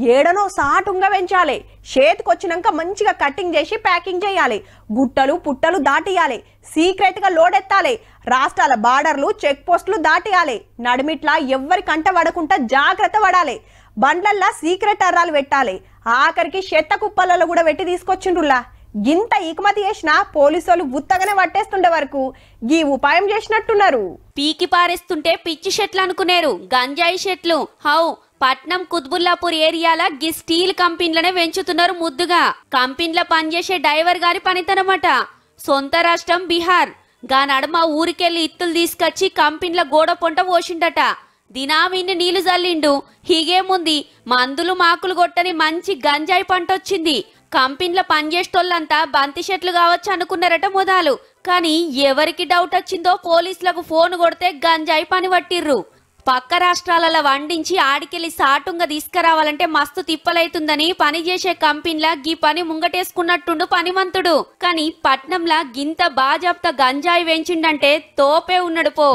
ఏడనో సాటుంగా పెంచాలి. చేతికొచ్చినాక మంచిగా కటింగ్ చేసి ప్యాకింగ్ చేయాలి. గుట్టలు పుట్టలు దాటియాలి. సీక్రెట్ గా లోడెత్తాలి. రాష్ట్రాల బార్డర్లు చెక్ పోస్టులు దాటియాలి. నడిమిట్లా ఎవ్వరి కంట పడకుండా జాగ్రత్త పడాలి. బండ్లల్లా సీక్రెట్ అర్రాలు పెట్టాలి. ఆఖరికి చెత్త కుప్పలలో కూడా పెట్టి తీసుకొచ్చిండ్రులా. గింత ఇకమతి చేసినా పోలీసులు ఉత్తగానే పట్టేస్తుండే వరకు ఈ ఉపాయం చేసినట్టున్నారు. పీకి పారేస్తుంటే పిచ్చి షెట్లు అనుకునేరు. గంజాయి షెట్లు హౌ పట్నం కుత్బుల్లాపూర్ ఏరియాల గీ స్టీల్ కంపెనీలనే పెంచుతున్నారు ముద్దుగా. కంపెనీల పనిచేసే డ్రైవర్ గారి పనితనమాట. సొంత రాష్ట్రం బీహార్. గా నడమ ఊరికెళ్లి ఇత్తులు తీసుకొచ్చి కంపెనీల గోడ పొంట పోసిండట. దినావిన్ని నీళ్లు జల్లిండు. హీగేముంది, మందులు మాకులు కొట్టని మంచి గంజాయి పంట వచ్చింది. కంపెనీల పనిచేసేటోళ్ళంతా బంతి షెట్లు కావచ్చు అనుకున్నారట మొదలు. కానీ ఎవరికి డౌట్ వచ్చిందో పోలీసులకు ఫోన్ కొడితే గంజాయి పని పట్టిర్రు. పక్క రాష్ట్రాలలో వండించి ఆడికెళ్లి సాటుంగా తీసుకురావాలంటే మస్తు తిప్పలైతుందని పనిచేసే కంపెనీలా గీ పని ముంగటేసుకున్నట్టుండు పనిమంతుడు. కానీ పట్నంలా గింత బాజాప్తా గంజాయి వేయించిండంటే తోపే ఉన్నాడు పో.